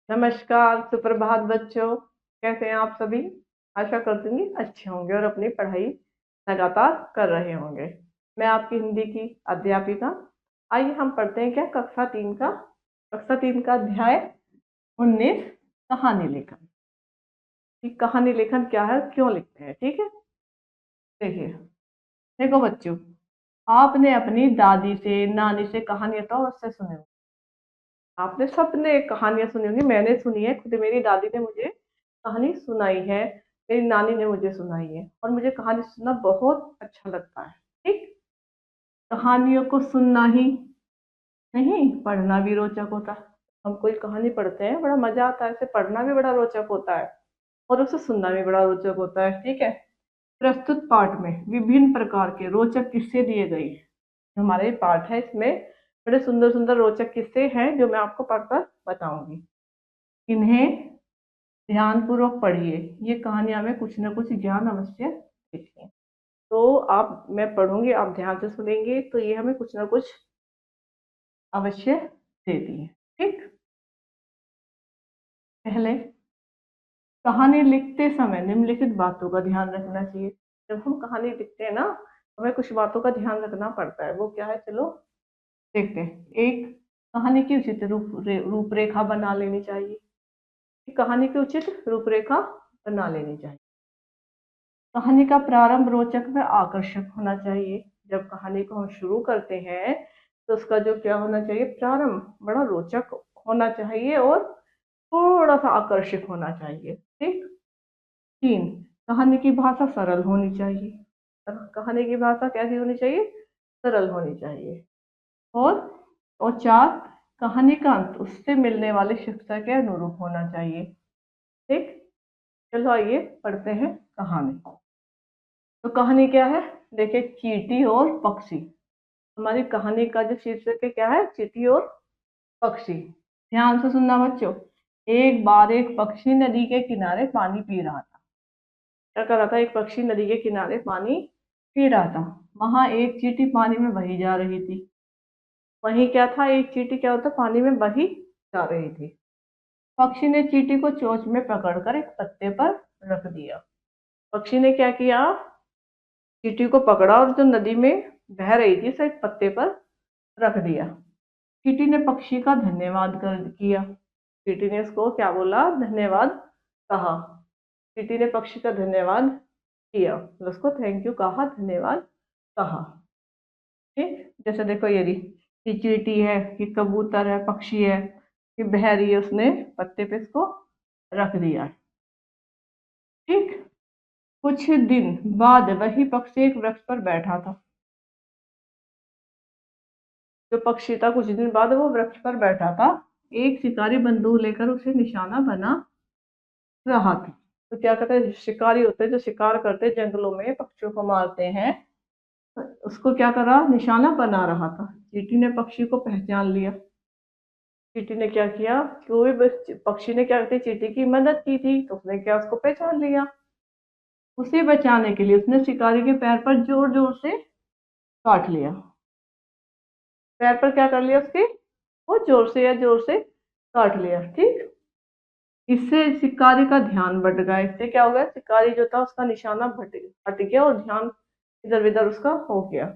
नमस्कार, सुप्रभात बच्चों। कैसे हैं आप सभी? आशा करती हूँ कि अच्छे होंगे और अपनी पढ़ाई लगातार कर रहे होंगे। मैं आपकी हिंदी की अध्यापिका। आइए हम पढ़ते हैं क्या कक्षा 3 का अध्याय 19 कहानी लेखन। कि कहानी लेखन क्या है, क्यों लिखते हैं, ठीक है। देखिए, देखो बच्चों, आपने अपनी दादी से नानी से कहानियां तो अवश्य सुनी होंगी। आपने सबने कहानियां सुनी होंगी, मैंने सुनी है खुद। मेरी दादी ने मुझे कहानी सुनाई है, मेरी नानी ने मुझे सुनाई है, और मुझे कहानी सुनना बहुत अच्छा लगता है। ठीक। कहानियों को सुनना ही नहीं, पढ़ना भी रोचक होता है। हम कोई कहानी पढ़ते हैं, बड़ा मजा आता है। इसे पढ़ना भी बड़ा रोचक होता है और उसे सुनना भी बड़ा रोचक होता है। ठीक है। प्रस्तुत पाठ में विभिन्न प्रकार के रोचक किस्से दिए गए हैं। हमारे पाठ है, इसमें बड़े सुंदर सुंदर रोचक किस्से हैं जो मैं आपको पढ़कर बताऊंगी। इन्हें ध्यानपूर्वक पढ़िए। ये कहानियां में कुछ न कुछ ज्ञान अवश्य देती हैं। तो आप, मैं पढ़ूंगी, आप ध्यान से सुनेंगे तो ये हमें कुछ न कुछ अवश्य देती है। ठीक। पहले, कहानी लिखते समय निम्नलिखित बातों का ध्यान रखना चाहिए। जब हम कहानी लिखते हैं ना, हमें कुछ बातों का ध्यान रखना पड़ता है। वो क्या है, चलो देखते हैं। एक, कहानी की उचित रूपरेखा बना लेनी चाहिए। कहानी की उचित रूपरेखा बना लेनी चाहिए। कहानी का प्रारंभ रोचक व आकर्षक होना चाहिए। जब कहानी को हम शुरू करते हैं तो उसका जो क्या होना चाहिए, प्रारंभ बड़ा रोचक होना चाहिए और थोड़ा सा आकर्षक होना चाहिए। ठीक। 3, कहानी की भाषा सरल होनी चाहिए। कहानी की भाषा कैसी होनी चाहिए? सरल होनी चाहिए। और 4, कहानी का अंत उससे मिलने वाली शिक्षा के अनुरूप होना चाहिए। ठीक। चलो आइए पढ़ते हैं कहानी। तो कहानी क्या है? देखिए, चींटी और पक्षी। हमारी कहानी का जो शीर्षक है क्या है? चींटी और पक्षी। ध्यान से सुनना बच्चों। एक बार एक पक्षी नदी के किनारे पानी पी रहा था। क्या कर रहा था? एक पक्षी नदी के किनारे पानी पी रहा था। वहां एक चींटी पानी में बही जा रही थी। वहीं क्या था? एक चींटी क्या होता, पानी में बही जा रही थी। पक्षी ने चींटी को चोंच में पकड़कर एक पत्ते पर रख दिया। पक्षी ने क्या किया? चींटी को पकड़ा और जो नदी में बह रही थी उसे एक पत्ते पर रख दिया। चींटी ने पक्षी का धन्यवाद कर किया। चींटी ने इसको क्या बोला? धन्यवाद कहा। चींटी ने पक्षी का धन्यवाद किया, मतलब उसको थैंक यू कहा, धन्यवाद कहा। ठीक। जैसे देखो, ये चींटी है, ये कबूतर है, पक्षी है, ये बह रही है, उसने पत्ते पे इसको रख दिया। ठीक। कुछ दिन बाद वही पक्षी एक वृक्ष पर बैठा था। जो पक्षी था, कुछ दिन बाद वो वृक्ष पर बैठा था। एक शिकारी बंदूक लेकर उसे निशाना बना रहा था। तो क्या कहते हैं, शिकारी होते हैं जो शिकार करते हैं, जंगलों में पक्षियों को मारते हैं। उसको क्या करा? निशाना बना रहा था। चींटी ने पक्षी को पहचान लिया। चींटी ने क्या किया? कोई पक्षी ने क्या करती, चींटी की मदद की थी, तो उसने क्या, उसको पहचान लिया। उसे बचाने के लिए उसने शिकारी के पैर पर जोर जोर से काट लिया। पैर पर क्या कर लिया उसके? वो जोर से, या जोर से काट लिया। ठीक। इससे शिकारी का ध्यान भट गया। इससे क्या हो गया? शिकारी जो था उसका निशाना हट गया और ध्यान इधर उधर उसका हो गया।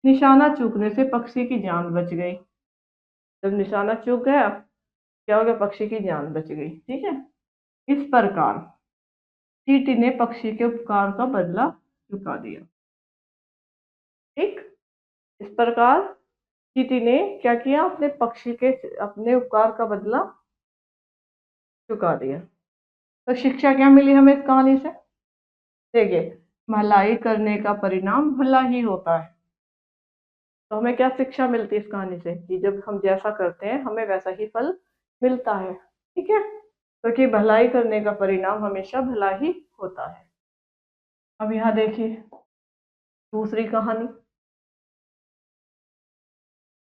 निशाना चूकने से पक्षी की जान बच गई। जब निशाना चूक गया, क्या हो गया? पक्षी की जान बच गई। ठीक है। इस प्रकार चींटी ने पक्षी के उपकार का बदला चुका दिया। ठीक। इस प्रकार चींटी ने क्या किया? अपने उपकार का बदला चुका दिया। तो शिक्षा क्या मिली हमें इस कहानी से? देखिए, भलाई करने का परिणाम भला ही होता है। तो हमें क्या शिक्षा मिलती है इस कहानी से? कि जब हम जैसा करते हैं हमें वैसा ही फल मिलता है। ठीक है। तो कि भलाई करने का परिणाम हमेशा भला ही होता है। अब यहाँ देखिए दूसरी कहानी।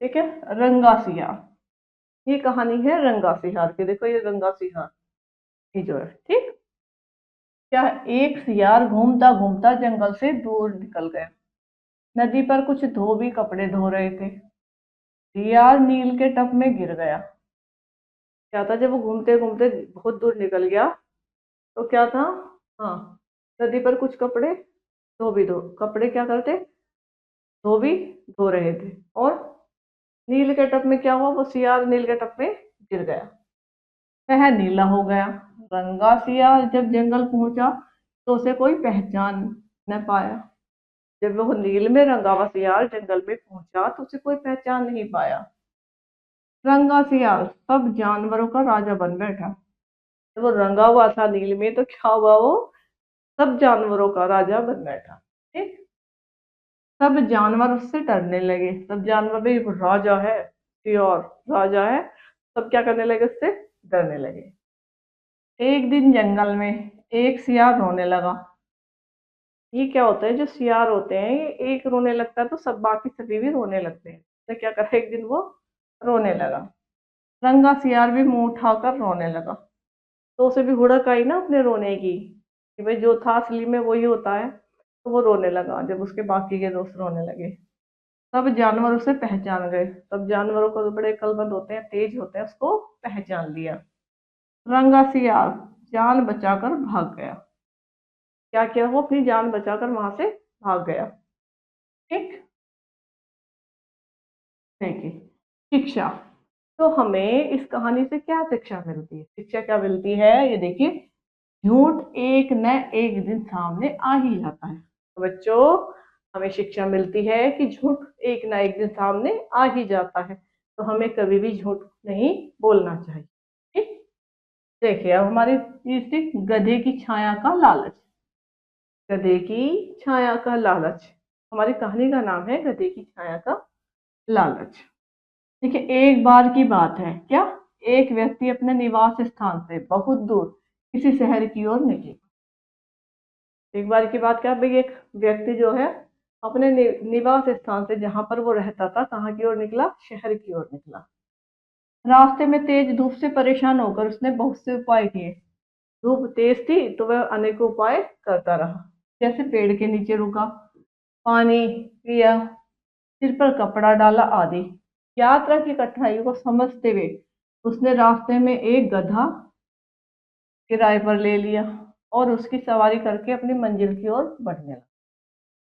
ठीक है। रंगा सियार। ये कहानी है रंगा सियार की। देखो, ये रंगा सियार, ये जो है, ठीक। क्या, एक सियार घूमता घूमता जंगल से दूर निकल गया। नदी पर कुछ धोबी कपड़े धो रहे थे। सियार नील के टब में गिर गया। क्या था, जब वो घूमते घूमते बहुत दूर निकल गया तो क्या था, हाँ, नदी पर कुछ कपड़े धो कपड़े क्या करते, धोबी धो रहे थे, और नील के टप में क्या हुआ, वो सियार नील के टप में गिर गया, वह नीला हो गया। रंगा सियार जब जंगल पहुंचा तो उसे कोई पहचान न पाया। जब वो नील में रंगा हुआ सियार जंगल में पहुंचा तो उसे कोई पहचान नहीं पाया। रंगा सियार सब जानवरों का राजा बन बैठा। जब वो रंगा हुआ था नील में तो क्या हुआ, वो सब जानवरों का राजा बन बैठा। ठीक, सब जानवर उससे डरने लगे, सब जानवर भी राजा है, सियार राजा है, सब क्या करने लगे, उससे डरने लगे। एक दिन जंगल में एक सियार रोने लगा। ये क्या होता है, जो सियार होते हैं ये एक रोने लगता है तो सब बाकी सभी भी रोने लगते हैं, तो क्या करा, एक दिन वो रोने लगा। रंगा सियार भी मुंह उठाकर रोने लगा, तो उसे भी हुड़क आई ना अपने रोने की, कि भाई जो था असली में वही होता है, तो वो रोने लगा जब उसके बाकी के दोस्त रोने लगे। सब जानवर उसे पहचान गए, सब जानवरों को, तो बड़े कलबद होते हैं, तेज होते हैं, उसको पहचान लिया। रंगा सियार जान बचाकर भाग गया। क्या किया, वो अपनी जान बचाकर वहां से भाग गया। ठीक, देखिए, शिक्षा। तो हमें इस कहानी से क्या शिक्षा मिलती है, शिक्षा क्या मिलती है, ये देखिए, झूठ एक न एक दिन सामने आ ही जाता है। तो बच्चों, हमें शिक्षा मिलती है कि झूठ एक ना एक दिन सामने आ ही जाता है, तो हमें कभी भी झूठ नहीं बोलना चाहिए। ठीक, देखिए अब हमारी तीसरी, गधे की छाया का लालच। गधे की छाया का लालच, हमारी कहानी का नाम है गधे की छाया का लालच। देखिए, एक बार की बात है, क्या, एक व्यक्ति अपने निवास स्थान से बहुत दूर किसी शहर की ओर निकला। एक बार की बात क्या, भाई एक व्यक्ति जो है अपने निवास स्थान से, जहां पर वो रहता था, कहाँ की ओर निकला, शहर की ओर निकला। रास्ते में तेज धूप से परेशान होकर उसने बहुत से उपाय किए। धूप तेज थी तो वह अनेक उपाय करता रहा, जैसे पेड़ के नीचे रुका, पानी पिया, सिर पर कपड़ा डाला आदि। यात्रा की कठिनाइयों को समझते हुए उसने रास्ते में एक गधा किराए पर ले लिया और उसकी सवारी करके अपनी मंजिल की ओर बढ़ने लगा।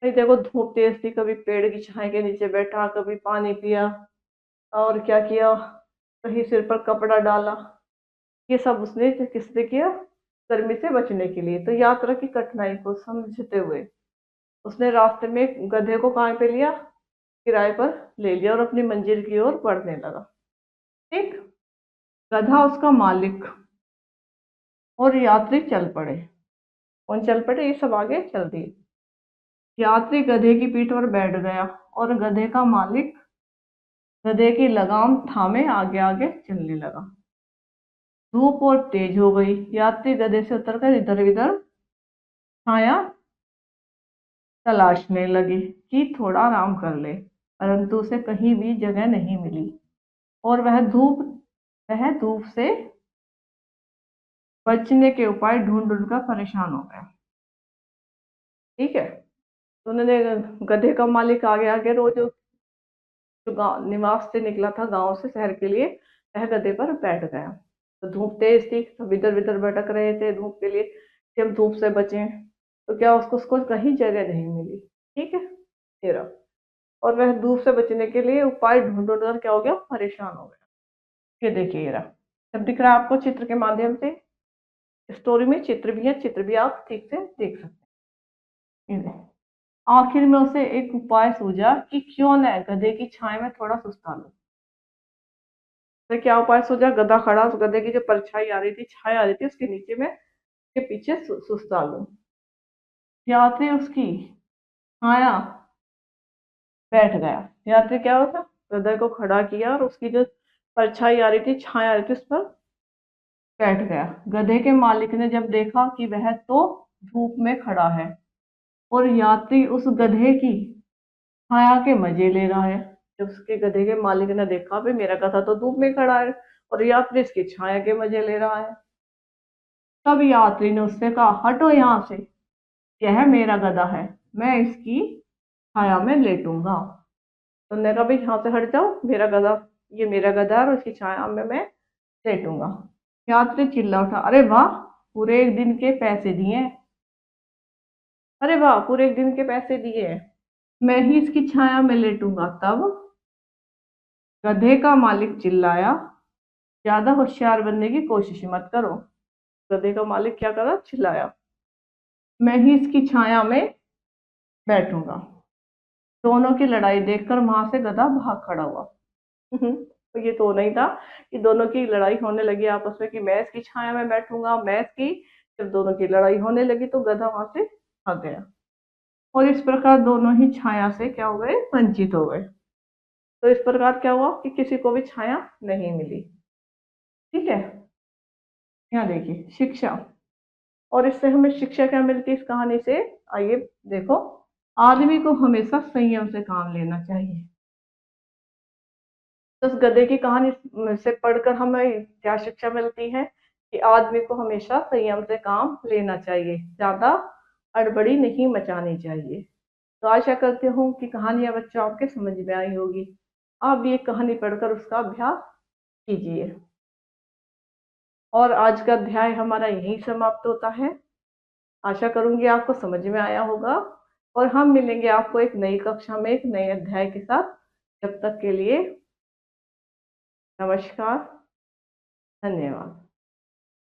भाई देखो, धूप तेज थी, कभी पेड़ की छाए के नीचे बैठा, कभी पानी पिया, और क्या किया, कहीं सिर पर कपड़ा डाला। ये सब उसने किसने किया, गर्मी से बचने के लिए। तो यात्रा की कठिनाई को समझते हुए उसने रास्ते में गधे को कहाँ पे लिया, किराए पर ले लिया, और अपनी मंजिल की ओर बढ़ने लगा। ठीक, गधा, उसका मालिक और यात्री चल पड़े। कौन चल पड़े, ये सब आगे चल दिए। यात्री गधे की पीठ पर बैठ गया और गधे का मालिक गधे की लगाम थामे आगे आगे चलने लगा। धूप और तेज हो गई, यात्री गधे से उतरकर इधर उधर छाया तलाशने लगे कि थोड़ा आराम कर ले, परंतु उसे कहीं भी जगह नहीं मिली, और वह धूप से बचने के उपाय ढूंढ ढूंढ कर परेशान हो गया। ठीक है, तो उन्होंने, गधे का मालिक आगे आगे रोज जो गाँव निवास से निकला था, गांव से शहर के लिए, वह गधे पर बैठ गया। तो धूप तेज थी, सब इधर उधर भटक रहे थे धूप के लिए कि हम धूप से बचें, तो क्या उसको कहीं जगह नहीं मिली। ठीक है, ये रहा, और वह धूप से बचने के लिए उपाय ढूंढ ढूंढ कर क्या हो गया, परेशान हो गया। ये देखिए, ये रहा, जब दिख रहा है आपको चित्र के माध्यम से, स्टोरी में चित्र भी है, चित्र भी आप ठीक से देख सकते हैं। ये देखिए, आखिर में उसे एक उपाय सूझा कि क्यों न गधे की छाया में थोड़ा सुस्ता लूं। तो क्या उपाय सूझा, गधा खड़ा, उस गधे की जो परछाई आ रही थी, छाया आ रही थी, उसके नीचे में के पीछे सुस्ता लूं। यात्री उसकी छाया बैठ गया। यात्री क्या होता, गधे को खड़ा किया और उसकी जो परछाई आ रही थी, छाया आ रही थी, उस पर बैठ गया। गधे के मालिक ने जब देखा कि वह तो धूप में खड़ा है और यात्री उस गधे की छाया के मजे ले रहा है, जब उसके गधे के मालिक ने देखा भाई मेरा गधा तो धूप में खड़ा है और यात्री इसकी छाया के मजे ले रहा है, तब यात्री ने उससे कहा, हटो यहाँ से, यह मेरा गधा है, मैं इसकी छाया में लेटूंगा। तो उन्होंने कहा, भाई यहाँ से हट जाओ, मेरा गधा, ये मेरा गधा है और उसकी छाया में मैं लेटूंगा। यात्री चिल्ला उठा, अरे वाह, पूरे एक दिन के पैसे दिए। अरे वाह, पूरे एक दिन के पैसे दिए। मैं ही इसकी छाया में लेटूंगा तब। गधे का मालिक चिल्लाया, ज्यादा होशियार बनने की कोशिश मत करो। गधे का मालिक क्या करा, चिल्लाया, मैं ही इसकी छाया में बैठूंगा। दोनों की लड़ाई देखकर वहां से गधा भाग खड़ा हुआ। तो ये तो नहीं था कि दोनों की लड़ाई होने लगी आपस में कि मैं इसकी छाया में बैठूंगा, मैं इसकी। जब दोनों की लड़ाई होने लगी तो गधा वहां से भाग गया, और इस प्रकार दोनों ही छाया से क्या हो गए, वंचित हो गए। तो इस प्रकार क्या हुआ कि किसी को भी छाया नहीं मिली। ठीक है, यहाँ देखिए शिक्षा। और इससे हमें शिक्षा क्या मिलती है इस कहानी से, आइए देखो। आदमी को हमेशा संयम से काम लेना चाहिए। तो उस गधे की कहानी से पढ़कर हमें क्या शिक्षा मिलती है कि आदमी को हमेशा संयम से काम लेना चाहिए, ज्यादा अड़बड़ी नहीं मचानी चाहिए। तो आशा करती हूँ कि कहानियां बच्चों आपके समझ में आई होगी। आप भी एक कहानी पढ़कर उसका अभ्यास कीजिए। और आज का अध्याय हमारा यहीं समाप्त होता है। आशा करूंगी आपको समझ में आया होगा। और हम मिलेंगे आपको एक नई कक्षा में एक नए अध्याय के साथ। जब तक के लिए नमस्कार, धन्यवाद।